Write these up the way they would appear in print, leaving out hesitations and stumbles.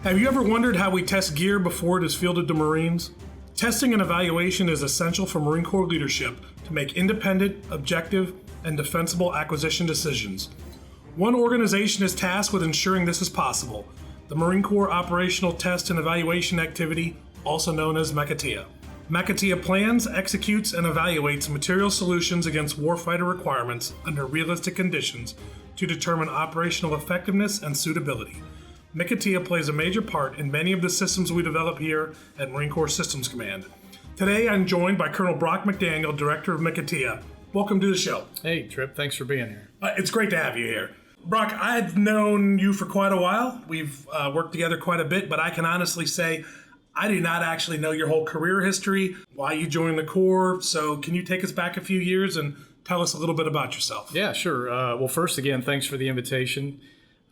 Have you ever wondered how we test gear before it is fielded to Marines? Testing and evaluation is essential for Marine Corps leadership to make independent, objective, and defensible acquisition decisions. One organization is tasked with ensuring this is possible: the Marine Corps Operational Test and Evaluation Activity, also known as MCOTEA. MCOTEA plans, executes, and evaluates material solutions against warfighter requirements under realistic conditions to determine operational effectiveness and suitability. MCOTEA plays a major part in many of the systems we develop here at Marine Corps Systems Command. Today, I'm joined by Colonel Brock McDaniel, Director of MCOTEA. Welcome to the show. Hey, Tripp. Thanks for being here. It's great to have you here. Brock, I've known you for quite a while. We've worked together quite a bit, but I can honestly say I do not actually know your whole career history, why you joined the Corps. So can you take us back a few years and tell us a little bit about yourself? Yeah, sure. Well, first, again, thanks for the invitation.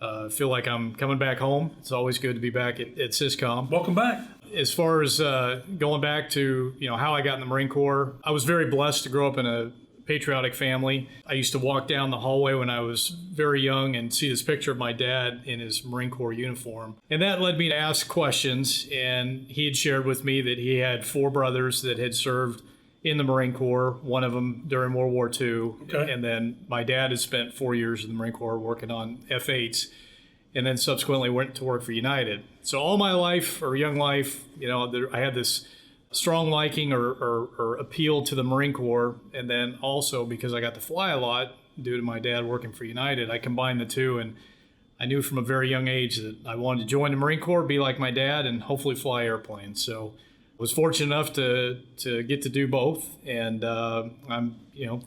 I feel like I'm coming back home. It's always good to be back at Syscom. Welcome back. As far as going back to how I got in the Marine Corps, I was very blessed to grow up in a patriotic family. I used to walk down the hallway when I was very young and see this picture of my dad in his Marine Corps uniform. And that led me to ask questions. And he had shared with me that he had 4 brothers that had served in the Marine Corps, one of them during World War II. Okay. And then my dad had spent 4 years in the Marine Corps working on F-8s, and then subsequently went to work for United. So all my life, or young life, I had this strong liking or appeal to the Marine Corps. And then also because I got to fly a lot due to my dad working for United, I combined the two, and I knew from a very young age that I wanted to join the Marine Corps, be like my dad, and hopefully fly airplanes. So was fortunate enough to get to do both, and I'm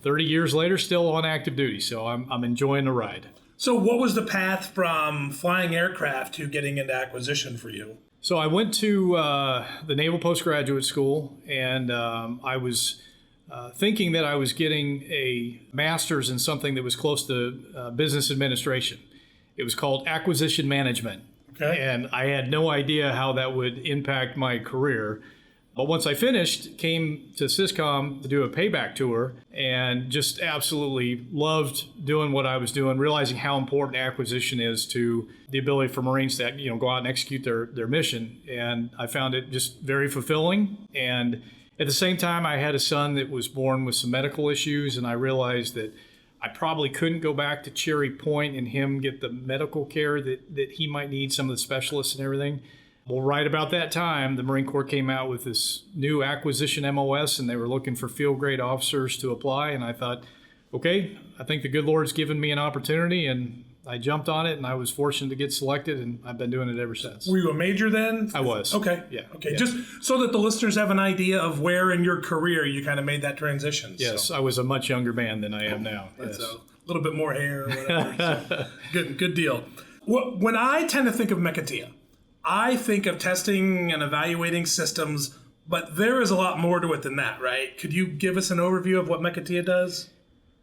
30 years later still on active duty, so I'm enjoying the ride. So what was the path from flying aircraft to getting into acquisition for you? So I went to the Naval Postgraduate School, and I was thinking that I was getting a master's in something that was close to business administration. It was called acquisition management. Okay. And I had no idea how that would impact my career. But once I finished, came to Syscom to do a payback tour, and just absolutely loved doing what I was doing, realizing how important acquisition is to the ability for Marines to go out and execute their mission. And I found it just very fulfilling. And at the same time, I had a son that was born with some medical issues, and I realized that I probably couldn't go back to Cherry Point and him get the medical care that he might need, some of the specialists and everything. Well, right about that time, the Marine Corps came out with this new acquisition MOS, and they were looking for field-grade officers to apply. And I thought, okay, I think the good Lord's given me an opportunity, and I jumped on it, and I was fortunate to get selected, and I've been doing it ever since. Were you a major then? I was. Okay. Yeah. Okay. Yeah. Just so that the listeners have an idea of where in your career you kind of made that transition. Yes, so. I was a much younger man than I am now. That's yes. a little bit more hair or whatever. So, good deal. When I tend to think of MCOTEA, I think of testing and evaluating systems, but there is a lot more to it than that, right? Could you give us an overview of what MCOTEA does?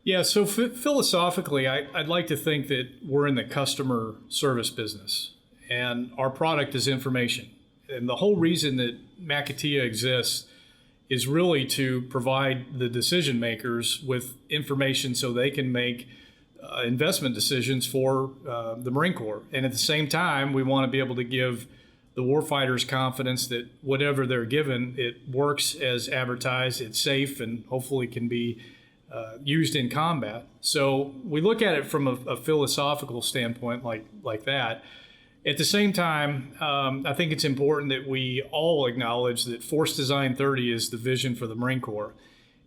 Yeah, so philosophically, I'd like to think that we're in the customer service business, and our product is information. And the whole reason that MCOTEA exists is really to provide the decision makers with information so they can make investment decisions for the Marine Corps. And at the same time, we want to be able to give the warfighters confidence that whatever they're given, it works as advertised, it's safe, and hopefully can be used in combat. So we look at it from a philosophical standpoint like that. At the same time, I think it's important that we all acknowledge that Force Design 30 is the vision for the Marine Corps.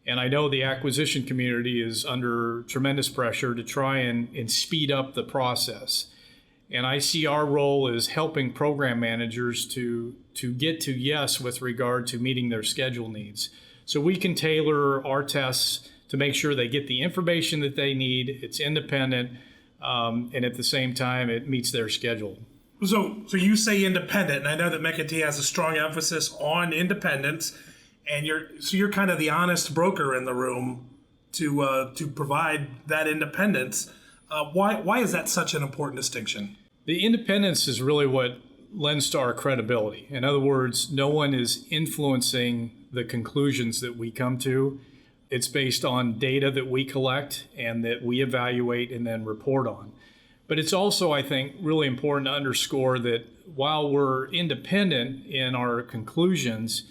And I know the acquisition community is under tremendous pressure to try and speed up the process. And I see our role as helping program managers to get to yes with regard to meeting their schedule needs. So we can tailor our tests to make sure they get the information that they need, it's independent, and at the same time, it meets their schedule. So you say independent, and I know that MCOTEA has a strong emphasis on independence. And you're kind of the honest broker in the room to provide that independence. Why is that such an important distinction? The independence is really what lends to our credibility. In other words, no one is influencing the conclusions that we come to. It's based on data that we collect and that we evaluate and then report on. But it's also, I think, really important to underscore that while we're independent in our conclusions,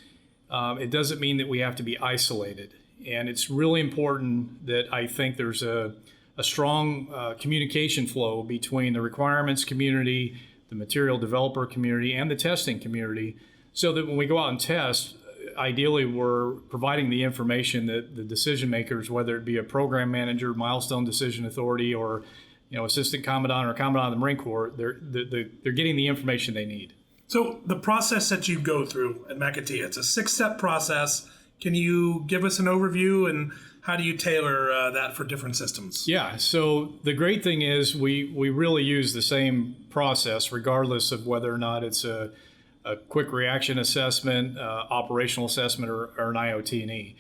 it doesn't mean that we have to be isolated. And it's really important that I think there's a strong communication flow between the requirements community, the material developer community, and the testing community, so that when we go out and test, ideally we're providing the information that the decision makers, whether it be a program manager, milestone decision authority, or assistant commandant or commandant of the Marine Corps, they're getting the information they need. So the process that you go through at MCOTEA, it's a 6-step process. Can you give us an overview, and how do you tailor that for different systems? Yeah, so the great thing is we really use the same process regardless of whether or not it's a quick reaction assessment, operational assessment, or an IOT&E.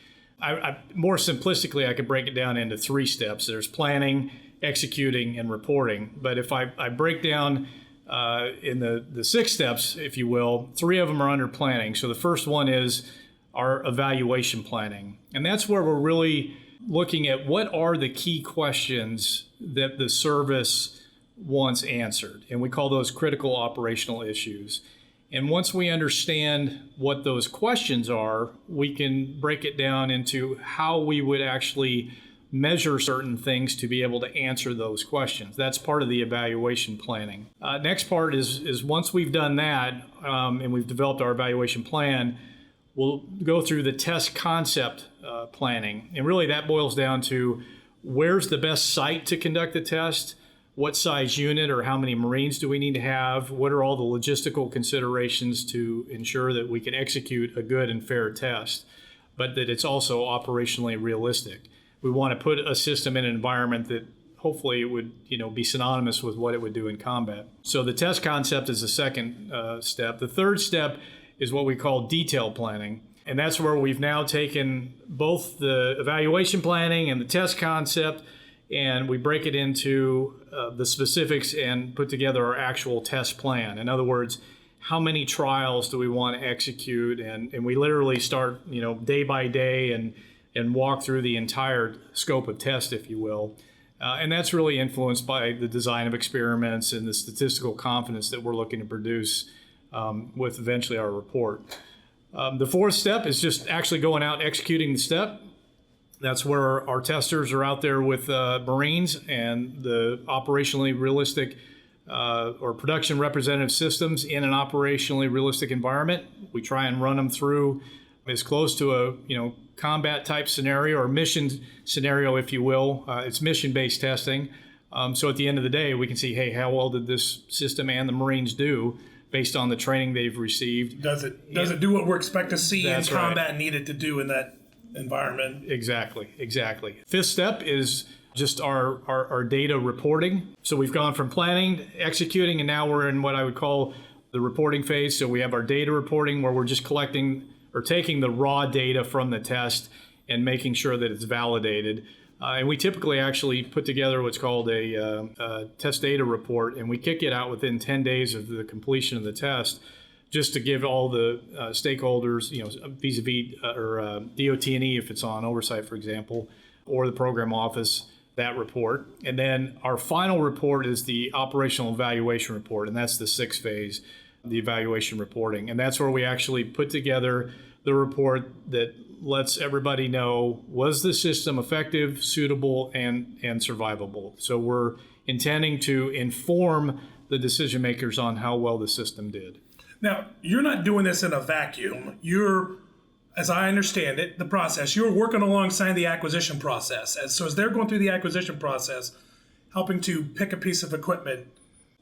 More simplistically, I could break it down into 3 steps. There's planning, executing, and reporting. But if I break down in the 6 steps, if you will, 3 of them are under planning. So the first one is our evaluation planning. And that's where we're really looking at what are the key questions that the service wants answered. And we call those critical operational issues. And once we understand what those questions are, we can break it down into how we would actually measure certain things to be able to answer those questions. That's part of the evaluation planning. Next part is once we've done that and we've developed our evaluation plan, we'll go through the test concept planning. And really that boils down to where's the best site to conduct the test, what size unit or how many Marines do we need to have, what are all the logistical considerations to ensure that we can execute a good and fair test, but that it's also operationally realistic. We want to put a system in an environment that hopefully it would be synonymous with what it would do in combat. So the test concept is the second step. The third step is what we call detail planning. And that's where we've now taken both the evaluation planning and the test concept, and we break it into the specifics and put together our actual test plan. In other words, how many trials do we want to execute? And we literally start, day by day and walk through the entire scope of test, if you will. And that's really influenced by the design of experiments and the statistical confidence that we're looking to produce with eventually our report. The fourth step is just actually going out and executing the step. That's where our testers are out there with Marines and the operationally realistic or production representative systems in an operationally realistic environment. We try and run them through as close to a combat type scenario or mission scenario, if you will. It's mission-based testing. So at the end of the day, we can see, hey, how well did this system and the Marines do based on the training they've received? Does it do what we're expected to see in combat and need it to do in that environment? Exactly. Fifth step is just our data reporting. So we've gone from planning, executing, and now we're in what I would call the reporting phase. So we have our data reporting where we're just collecting or taking the raw data from the test and making sure that it's validated. And we typically actually put together what's called a test data report, and we kick it out within 10 days of the completion of the test, just to give all the stakeholders, vis-a-vis or DOT&E if it's on oversight, for example, or the program office, that report. And then our final report is the operational evaluation report, and that's the 6th phase, the evaluation reporting. And that's where we actually put together the report that lets everybody know, was the system effective, suitable, and survivable? So we're intending to inform the decision makers on how well the system did. Now, you're not doing this in a vacuum. You're, as I understand it, the process, you're working alongside the acquisition process. So as they're going through the acquisition process, helping to pick a piece of equipment,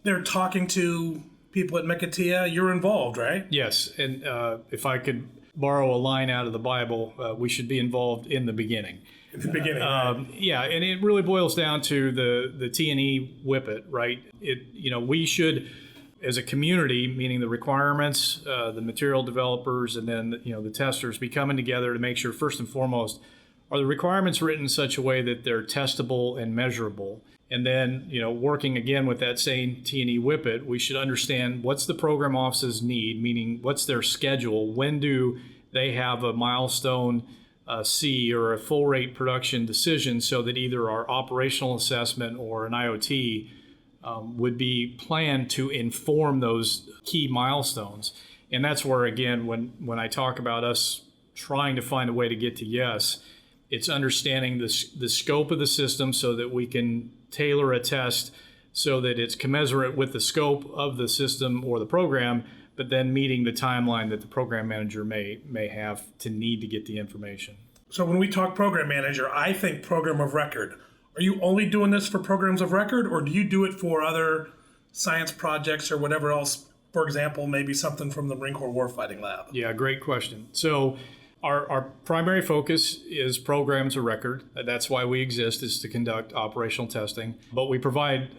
they're talking to people at MCOTEA. You're involved, right? Yes, and if I could borrow a line out of the Bible, we should be involved in the beginning. In the beginning, right. Yeah, and it really boils down to the T&E whippet, right? We should, as a community, meaning the requirements, the material developers, and then the testers, be coming together to make sure, first and foremost, are the requirements written in such a way that they're testable and measurable? And then, working again with that same T&E whippet, we should understand what's the program office's need, meaning what's their schedule, when do they have a milestone C or a full rate production decision, so that either our operational assessment or an IOT would be planned to inform those key milestones. And that's where, again, when I talk about us trying to find a way to get to yes, it's understanding the scope of the system so that we can tailor a test so that it's commensurate with the scope of the system or the program, but then meeting the timeline that the program manager may have to need to get the information. So when we talk program manager, I think program of record. Are you only doing this for programs of record, or do you do it for other science projects or whatever else? For example, maybe something from the Marine Corps Warfighting Lab. Yeah, great question. So our primary focus is programs of record. That's why we exist, is to conduct operational testing. But we provide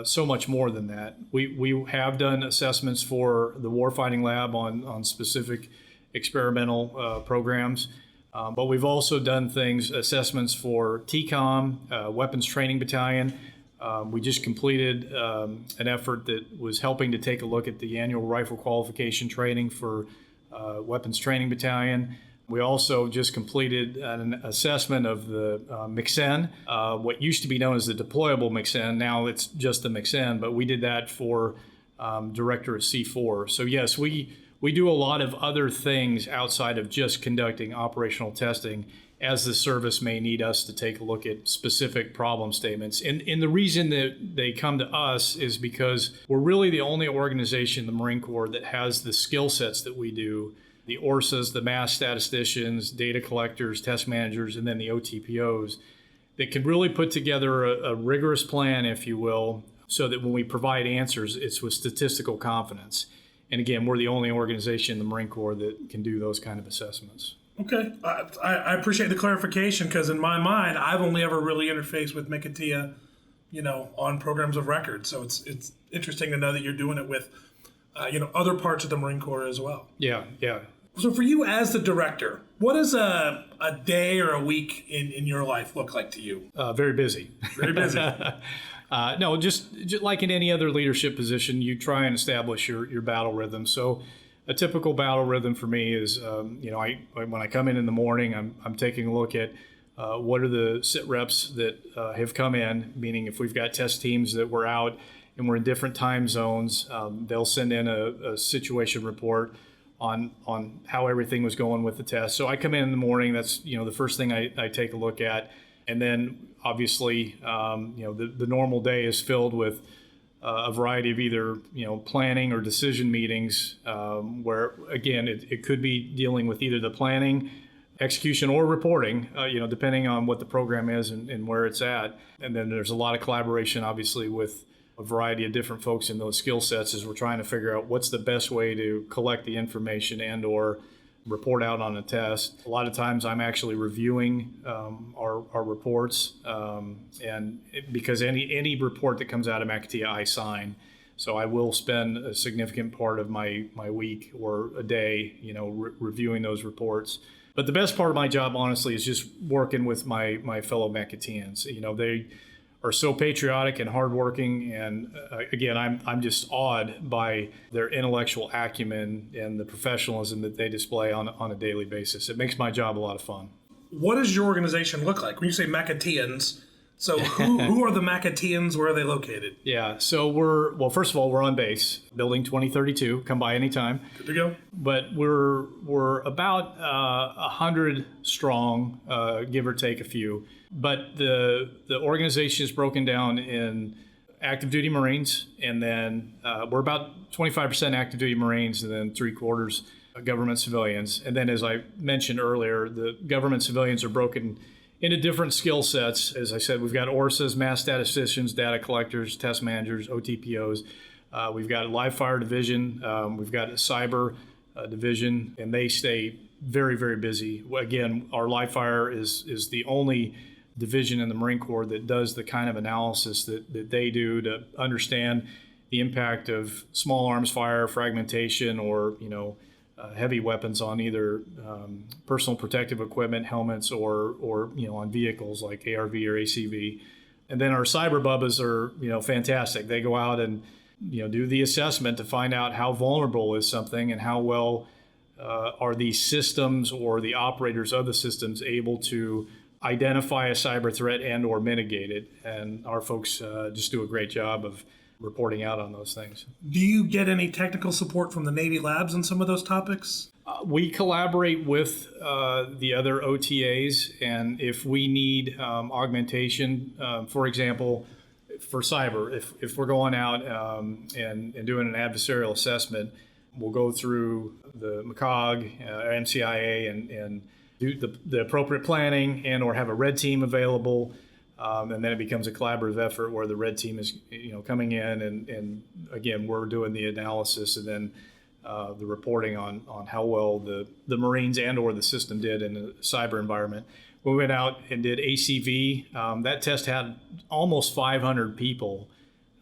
so much more than that. We have done assessments for the Warfighting Lab on specific experimental programs. But we've also done assessments for TCOM, Weapons Training Battalion. We just completed an effort that was helping to take a look at the annual rifle qualification training for Weapons Training Battalion. We also just completed an assessment of the MCN, what used to be known as the deployable MCN. Now it's just the MCN, but we did that for Director of C4. So yes, we do a lot of other things outside of just conducting operational testing, as the service may need us to take a look at specific problem statements. And the reason that they come to us is because we're really the only organization in the Marine Corps that has the skill sets that we do. The ORSAs, the mass statisticians, data collectors, test managers, and then the OTPOs that can really put together a rigorous plan, if you will, so that when we provide answers, it's with statistical confidence. And again, we're the only organization in the Marine Corps that can do those kind of assessments. Okay. I appreciate the clarification, because in my mind, I've only ever really interfaced with MCOTEA, on programs of record. So it's interesting to know that you're doing it with, other parts of the Marine Corps as well. Yeah. So for you as the director, what does a day or a week in your life look like to you? Very busy. Very busy. No, just like in any other leadership position, you try and establish your battle rhythm. So a typical battle rhythm for me is, when I come in the morning, I'm taking a look at what are the sit reps that have come in, meaning if we've got test teams that we're out and we're in different time zones, they'll send in a situation report on how everything was going with the test. So I come in the morning, that's, the first thing I take a look at. And then obviously, the normal day is filled with a variety of either, planning or decision meetings where, again, it could be dealing with either the planning, execution, or reporting, depending on what the program is and where it's at. And then there's a lot of collaboration, obviously, with a variety of different folks in those skill sets as we're trying to figure out what's the best way to collect the information and or report out on a test. A lot of times I'm actually reviewing our reports, because any report that comes out of MCOTEA I sign. So I will spend a significant part of my week or a day, reviewing those reports. But the best part of my job, honestly, is just working with my fellow MCOTEANs. They are so patriotic and hardworking, and again, I'm just awed by their intellectual acumen and the professionalism that they display on a daily basis. It makes my job a lot of fun. What does your organization look like? When you say MCOTEANs, so who are the MCOTEANs? Where are they located? Yeah, so first of all, we're on base, Building 2032. Come by anytime. Good to go. But we're about 100 strong, give or take a few. But the organization is broken down in active duty Marines, and then we're about 25% active duty Marines, and then 3/4 government civilians. And then, as I mentioned earlier, the government civilians are broken into different skill sets. As I said, we've got ORSAs, mass statisticians, data collectors, test managers, OTPOs. We've got a live fire division. We've got a cyber division, and they stay very, very busy. Again, our live fire is the only division in the Marine Corps that does the kind of analysis that they do to understand the impact of small arms fire, fragmentation, or heavy weapons on either personal protective equipment, helmets, or on vehicles like ARV or ACV. And then our cyber bubbas are fantastic. They go out and do the assessment to find out how vulnerable is something and how well are these systems or the operators of the systems able to identify a cyber threat and or mitigate it. And our folks just do a great job of reporting out on those things. Do you get any technical support from the Navy labs on some of those topics? We collaborate with the other OTAs, and if we need augmentation, for example, for cyber, if we're going out and doing an adversarial assessment, we'll go through the MCOG, MCIA, and do the appropriate planning and or have a red team available. And then it becomes a collaborative effort where the red team is coming in and again, we're doing the analysis and then the reporting on how well the Marines and or the system did in a cyber environment. We went out and did ACV. That test had almost 500 people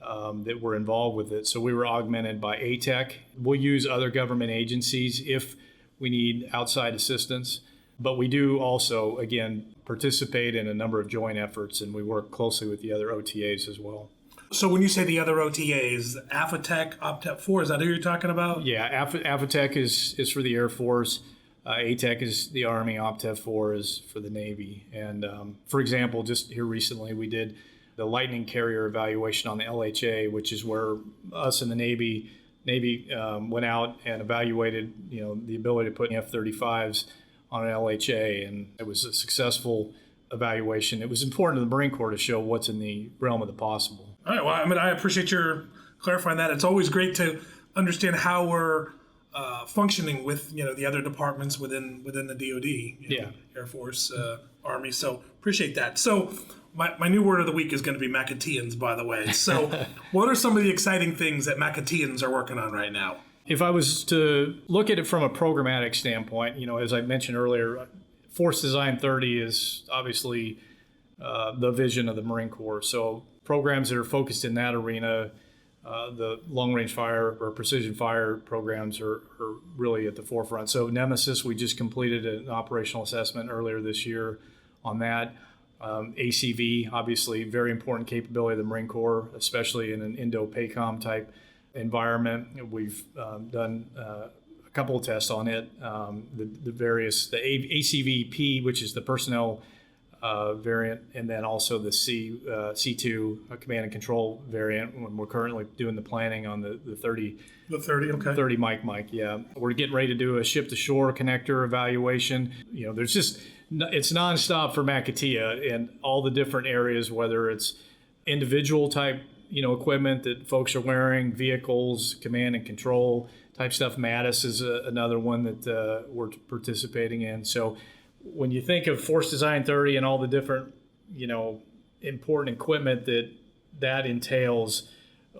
that were involved with it. So we were augmented by ATEC. We'll use other government agencies if we need outside assistance. But we do also, again, participate in a number of joint efforts, and we work closely with the other OTAs as well. So when you say the other OTAs, AFATEC, OPTEP-4, is that who you're talking about? Yeah, AFATEC is for the Air Force. ATEC is the Army. OPTEP-4 is for the Navy. And for example, just here recently, we did the Lightning Carrier evaluation on the LHA, which is where us and the Navy went out and evaluated, the ability to put F-35s on an LHA, and it was a successful evaluation. It was important to the Marine Corps to show what's in the realm of the possible. All right. Well, I appreciate your clarifying that. It's always great to understand how we're functioning with the other departments within the DoD, Air Force, Army. So appreciate that. So my new word of the week is going to be MCOTEANs, by the way. So what are some of the exciting things that MCOTEANs are working on right now? If I was to look at it from a programmatic standpoint, as I mentioned earlier, Force Design 30 is obviously the vision of the Marine Corps. So programs that are focused in that arena, the long-range fire or precision fire programs are really at the forefront. So Nemesis, we just completed an operational assessment earlier this year on that. ACV, obviously very important capability of the Marine Corps, especially in an Indo-PACOM type environment. We've done a couple of tests on it. The ACVP, which is the personnel variant, and then also the C2 command and control variant. When we're currently doing the planning on the 30. The 30, okay. 30 Mike, yeah. We're getting ready to do a ship-to-shore connector evaluation. There's just, it's nonstop for MCOTEA in all the different areas, whether it's individual type equipment that folks are wearing, vehicles, command and control type stuff. Mattis is another one that we're participating in. So when you think of Force Design 30 and all the different, important equipment that entails,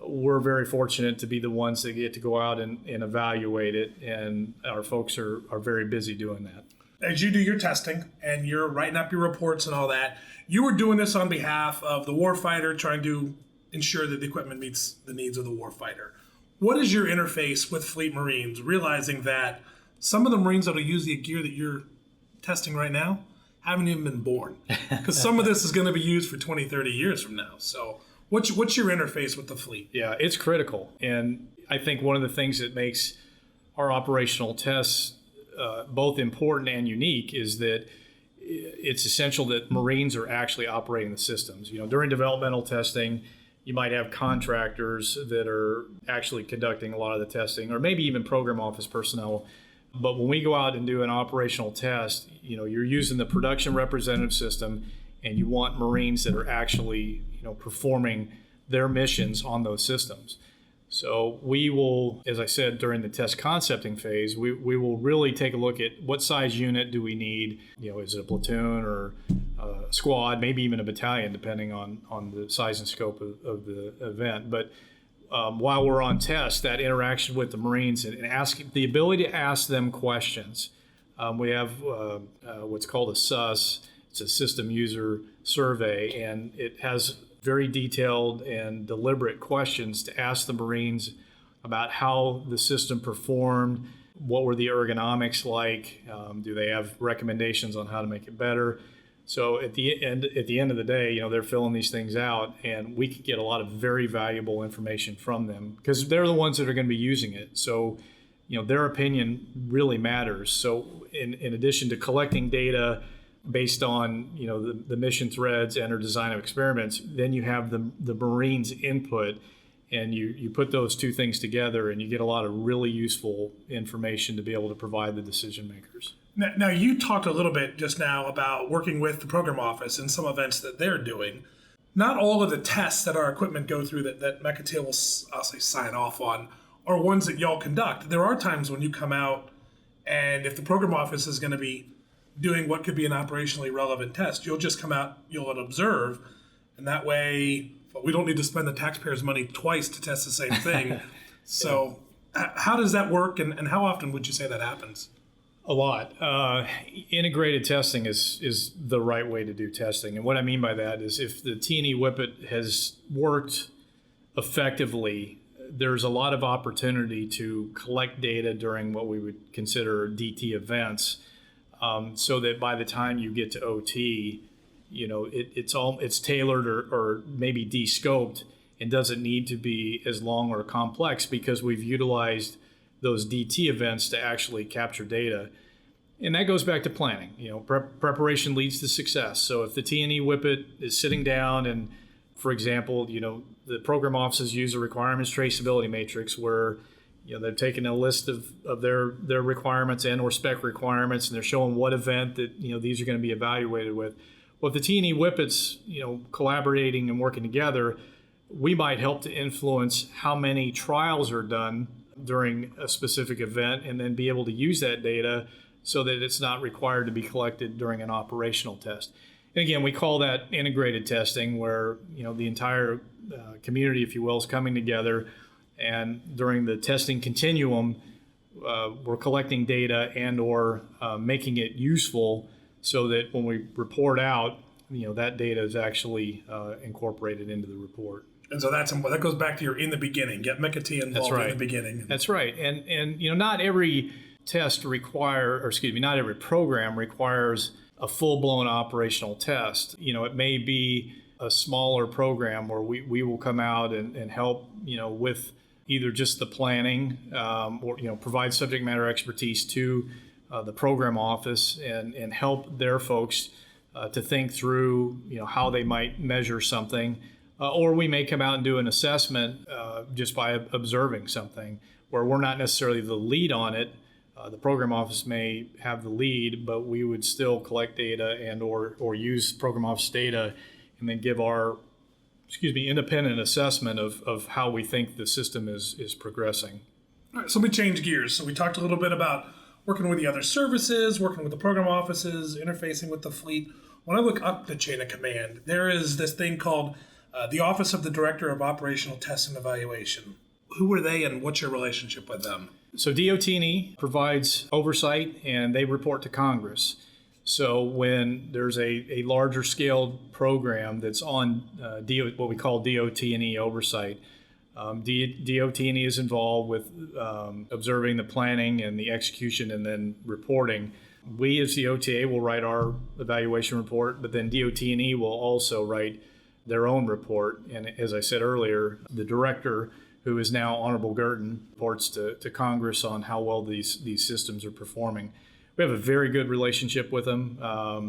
we're very fortunate to be the ones that get to go out and evaluate it, and our folks are very busy doing that. As you do your testing and you're writing up your reports and all that, you were doing this on behalf of the warfighter, trying to ensure that the equipment meets the needs of the warfighter. What is your interface with Fleet Marines, realizing that some of the Marines that will use the gear that you're testing right now haven't even been born? Because some of this is going to be used for 20, 30 years from now. So what's your interface with the fleet? Yeah, it's critical. And I think one of the things that makes our operational tests both important and unique is that it's essential that Marines are actually operating the systems. During developmental testing, you might have contractors that are actually conducting a lot of the testing, or maybe even program office personnel. But when we go out and do an operational test, you're using the production representative system, and you want Marines that are actually, performing their missions on those systems. So we will, as I said, during the test concepting phase, we will really take a look at what size unit do we need. Is it a platoon or a squad, maybe even a battalion, depending on the size and scope of the event. But while we're on test, that interaction with the Marines and the ability to ask them questions. We have what's called a SUS. It's a system user survey, and it has very detailed and deliberate questions to ask the Marines about how the system performed, what were the ergonomics like, do they have recommendations on how to make it better. So at the end of the day, they're filling these things out, and we can get a lot of very valuable information from them because they're the ones that are going to be using it. So, their opinion really matters. So in addition to collecting data based on the mission threads and or design of experiments, then you have the Marines' input, And you put those two things together and you get a lot of really useful information to be able to provide the decision makers. Now, you talked a little bit just now about working with the program office and some events that they're doing. Not all of the tests that our equipment go through that MCOTEA will, I'll say, sign off on are ones that y'all conduct. There are times when you come out and if the program office is going to be doing what could be an operationally relevant test, you'll just come out, you'll observe, and that way we don't need to spend the taxpayers' money twice to test the same thing. So how does that work, and how often would you say that happens? A lot. Integrated testing is the right way to do testing. And what I mean by that is if the T&E Whippet has worked effectively, there's a lot of opportunity to collect data during what we would consider DT events, so that by the time you get to OT, it's tailored or maybe de-scoped and doesn't need to be as long or complex because we've utilized those DT events to actually capture data. And that goes back to planning. Preparation leads to success. So if the T&E Whippet is sitting down and, for example, the program offices use a requirements traceability matrix where they're taking a list of their requirements and or spec requirements, and they're showing what event that these are going to be evaluated with. Well, if the T&E Whippets collaborating and working together, we might help to influence how many trials are done during a specific event, and then be able to use that data so that it's not required to be collected during an operational test. And again, we call that integrated testing, where the entire community, if you will, is coming together, and during the testing continuum, we're collecting data and or making it useful so that when we report out, that data is actually incorporated into the report. And so that goes back to your in the beginning. Get MCOTEA involved in the beginning. That's right. And not every not every program requires a full-blown operational test. It may be a smaller program where we will come out and help, with either just the planning or, provide subject matter expertise to the program office and help their folks to think through, how they might measure something. Or we may come out and do an assessment just by observing something where we're not necessarily the lead on it. The program office may have the lead, but we would still collect data and or use program office data and then give our independent assessment of how we think the system is progressing. All right, so let me change gears. So we talked a little bit about working with the other services, working with the program offices, interfacing with the fleet. When I look up the chain of command, there is this thing called the Office of the Director of Operational Test and Evaluation. Who are they and what's your relationship with them? So DOT&E provides oversight and they report to Congress. So when there's a larger scaled program that's on what we call DOT&E oversight, DOT&E is involved with observing the planning and the execution and then reporting. We as the OTA will write our evaluation report, but then DOT&E will also write their own report. And as I said earlier, the director, who is now Honorable Girton, reports to Congress on how well these systems are performing. We have a very good relationship with them. I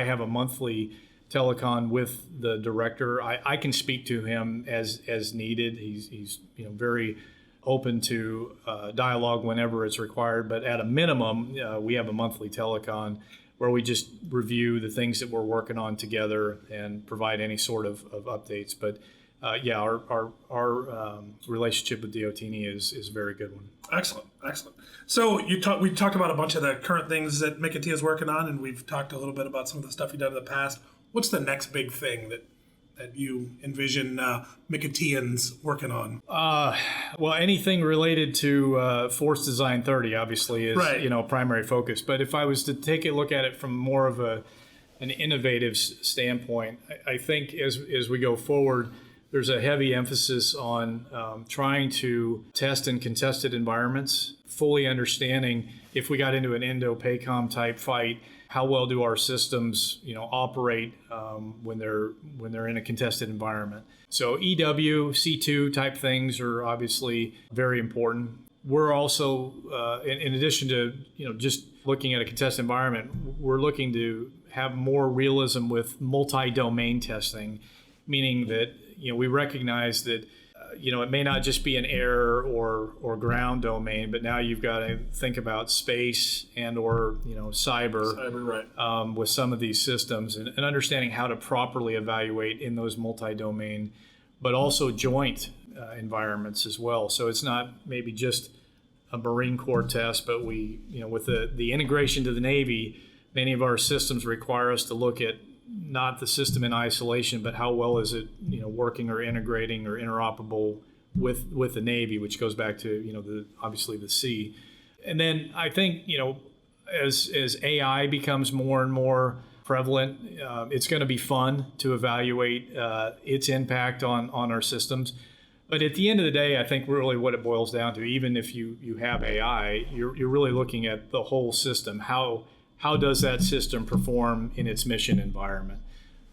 have a monthly telecon with the director. I can speak to him as needed. He's very open to dialogue whenever it's required. But at a minimum, we have a monthly telecon where we just review the things that we're working on together and provide any sort of updates. But our relationship with DOT&E is a very good one. Excellent. So we talked about a bunch of the current things that MCOTEA is working on, and we've talked a little bit about some of the stuff you've done in the past. What's the next big thing that you envision MCOTEANs working on? Well, anything related to Force Design 30 obviously is right. Primary focus. But if I was to take a look at it from more of an innovative standpoint, I think as we go forward, there's a heavy emphasis on trying to test in contested environments, fully understanding if we got into an Indo-PACOM type fight, how well do our systems operate when they're in a contested environment. So EW, C2 type things are obviously very important. We're also, in addition to just looking at a contested environment, we're looking to have more realism with multi-domain testing, meaning that, we recognize that, it may not just be an air or ground domain, but now you've got to think about space and or, cyber, right. With some of these systems and understanding how to properly evaluate in those multi-domain, but also joint environments as well. So it's not maybe just a Marine Corps test, but we, with the integration to the Navy, many of our systems require us to look at not the system in isolation, but how well is it, working or integrating or interoperable with the Navy, which goes back to, obviously the sea. And then I think, as AI becomes more and more prevalent, it's going to be fun to evaluate its impact on our systems. But at the end of the day, I think really what it boils down to, even if you have AI, you're really looking at the whole system. How does that system perform in its mission environment?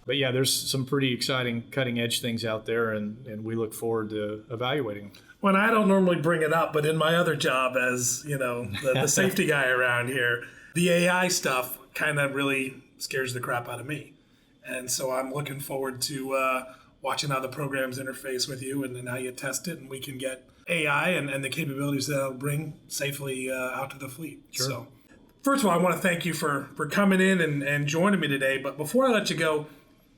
But yeah, there's some pretty exciting cutting edge things out there, and we look forward to evaluating them. When I don't normally bring it up, but in my other job as, the safety guy around here, the AI stuff kind of really scares the crap out of me. And so I'm looking forward to watching how the programs interface with you and then how you test it, and we can get AI and the capabilities that it'll bring safely out to the fleet. Sure. So, first of all, I want to thank you for coming in and joining me today. But before I let you go,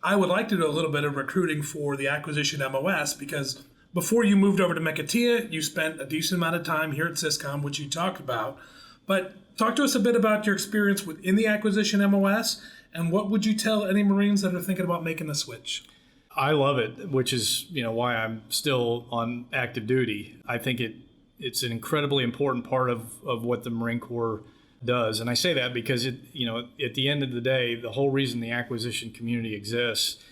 I would like to do a little bit of recruiting for the acquisition MOS, because before you moved over to MCOTEA, you spent a decent amount of time here at Syscom, which you talked about. But talk to us a bit about your experience within the acquisition MOS, and what would you tell any Marines that are thinking about making the switch? I love it, which is why I'm still on active duty. I think it's an incredibly important part of what the Marine Corps does, and I say that because at the end of the day, the whole reason the acquisition community exists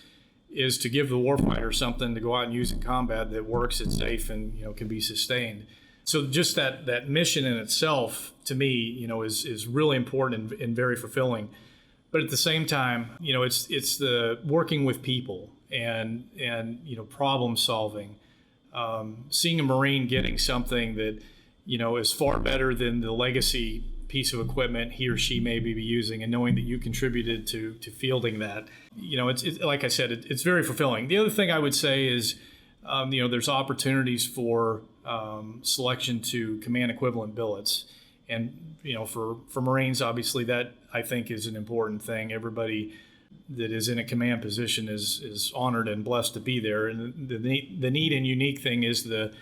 is to give the warfighter something to go out and use in combat that works, it's safe, and can be sustained. So just that mission in itself, to me, is really important and very fulfilling. But at the same time, it's the working with people and problem solving. Seeing a Marine getting something that is far better than the legacy piece of equipment he or she may be using, and knowing that you contributed to fielding that, it's like I said, it's very fulfilling. The other thing I would say is, there's opportunities for selection to command equivalent billets, and for Marines, obviously that I think is an important thing. Everybody that is in a command position is honored and blessed to be there. And the neat and unique thing is the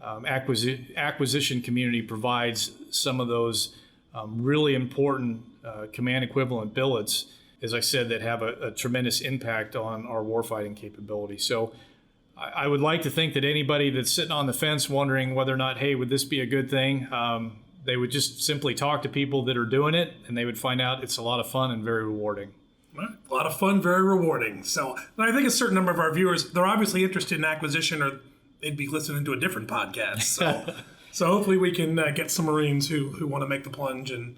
acquisition community provides some of those really important command equivalent billets, as I said, that have a tremendous impact on our warfighting capability. So I would like to think that anybody that's sitting on the fence wondering whether or not, hey, would this be a good thing, they would just simply talk to people that are doing it, and they would find out it's a lot of fun and very rewarding. A lot of fun, very rewarding. So, and I think a certain number of our viewers, they're obviously interested in acquisition, or they'd be listening to a different podcast. So, so hopefully we can get some Marines who want to make the plunge and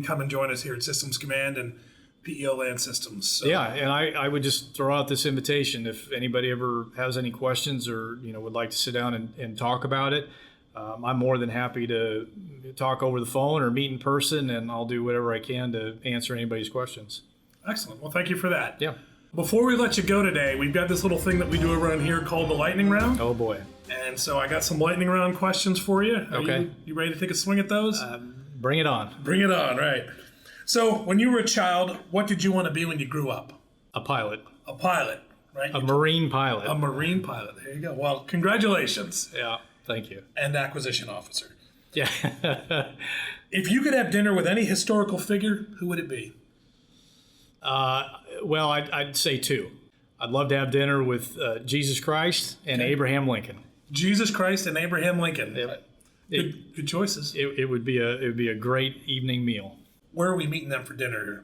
come and join us here at Systems Command and PEO Land Systems. So. Yeah, and I would just throw out this invitation. If anybody ever has any questions or would like to sit down and talk about it, I'm more than happy to talk over the phone or meet in person, and I'll do whatever I can to answer anybody's questions. Excellent. Well, thank you for that. Yeah. Before we let you go today, we've got this little thing that we do around here called the lightning round. Oh, boy. And so I got some lightning round questions for you. Okay. You ready to take a swing at those? Bring it on. Bring it on, right. So when you were a child, what did you want to be when you grew up? A pilot. A pilot, right? A Marine pilot. A Marine pilot. There you go. Well, congratulations. Yeah, thank you. And acquisition officer. Yeah. If you could have dinner with any historical figure, who would it be? Well, I'd say two. I'd love to have dinner with Jesus Christ and Abraham Lincoln. Jesus Christ and Abraham Lincoln. Yep. Good choices. It would be a great evening meal. Where are we meeting them for dinner?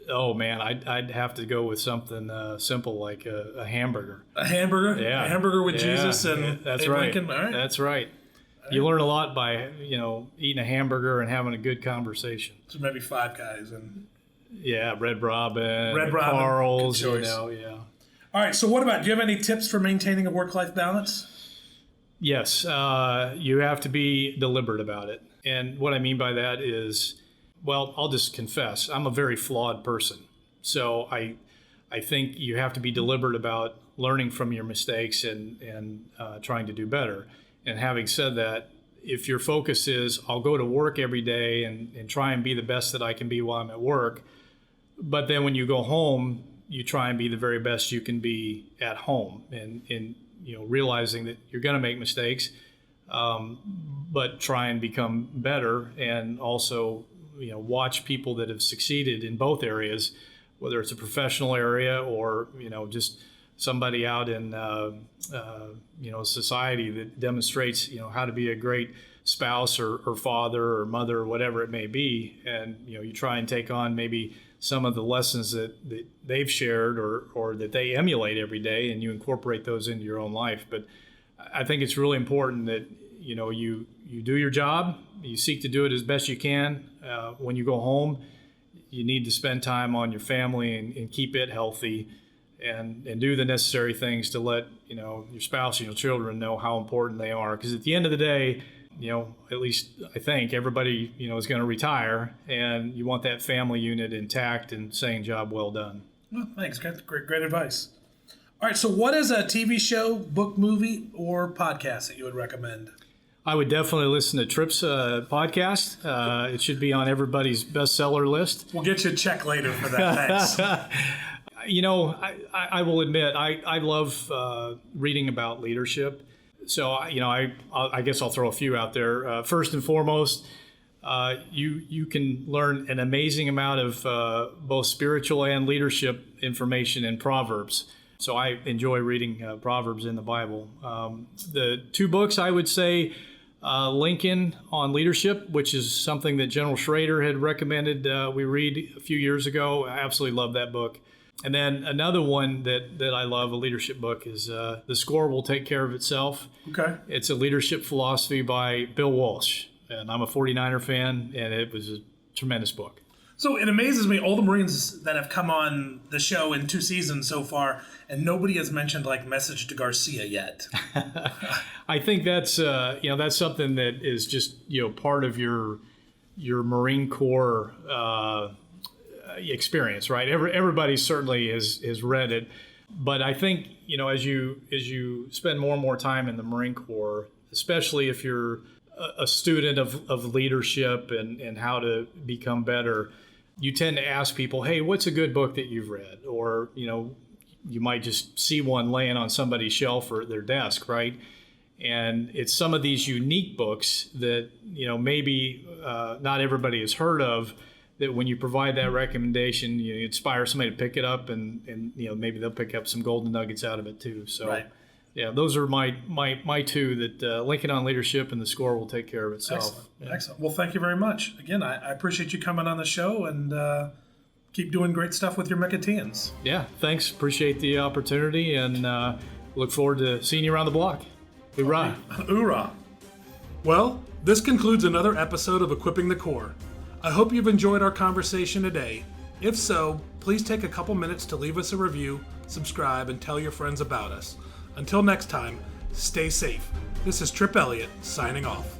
Oh man, I'd have to go with something simple like a hamburger. A hamburger? Yeah. A hamburger with Jesus and that's Abe right. Lincoln? All right. That's right. You learn a lot by eating a hamburger and having a good conversation. So maybe Five Guys and Red Robin, Carl's, yeah. All right. So what about? Do you have any tips for maintaining a work-life balance? Yes, you have to be deliberate about it, and what I mean by that is, well, I'll just confess, I'm a very flawed person. So I I think you have to be deliberate about learning from your mistakes and trying to do better. And having said that, if your focus is, I'll go to work every day and try and be the best that I can be while I'm at work, but then when you go home, you try and be the very best you can be at home, and realizing that you're going to make mistakes, but try and become better, and also watch people that have succeeded in both areas, whether it's a professional area or just somebody out in society that demonstrates how to be a great spouse or father or mother or whatever it may be, and you try and take on maybe some of the lessons that they've shared or that they emulate every day, and you incorporate those into your own life. But I think it's really important that you do your job, you seek to do it as best you can. When you go home, you need to spend time on your family and keep it healthy, and do the necessary things to let your spouse and your children know how important they are. Because at the end of the day, at least I think everybody is going to retire, and you want that family unit intact and saying job well done. Well, thanks. Great advice. All right, so what is a TV show, book, movie, or podcast that you would recommend? I would definitely listen to Tripp's podcast. It should be on everybody's bestseller list. We'll get you a check later for that. Thanks. I will admit, I love reading about leadership. So, I guess I'll throw a few out there. First and foremost, you can learn an amazing amount of both spiritual and leadership information in Proverbs. So I enjoy reading Proverbs in the Bible. The two books, I would say, Lincoln on Leadership, which is something that General Schrader had recommended we read a few years ago. I absolutely love that book. And then another one that I love, a leadership book, is The Score Will Take Care of Itself. Okay. It's a leadership philosophy by Bill Walsh. And I'm a 49er fan, and it was a tremendous book. So it amazes me, all the Marines that have come on the show in 2 seasons so far, and nobody has mentioned Message to Garcia yet. I think that's that's something that is just part of your Marine Corps experience, right? Everybody certainly has read it, but I think as you spend more and more time in the Marine Corps, especially if you're a student of leadership and how to become better, you tend to ask people, hey, what's a good book that you've read? Or you might just see one laying on somebody's shelf or their desk, right? And it's some of these unique books that maybe not everybody has heard of, that when you provide that recommendation, you inspire somebody to pick it up, and maybe they'll pick up some golden nuggets out of it too. So, right. Yeah, those are my two, that Lincoln on Leadership and The Score Will Take Care of Itself. Excellent. Yeah. Excellent. Well, thank you very much. Again, I appreciate you coming on the show, and keep doing great stuff with your MCOTEANs. Yeah, thanks. Appreciate the opportunity, and look forward to seeing you around the block. Hoorah. Hoorah. Well, this concludes another episode of Equipping the Corps. I hope you've enjoyed our conversation today. If so, please take a couple minutes to leave us a review, subscribe, and tell your friends about us. Until next time, stay safe. This is Tripp Elliott, signing off.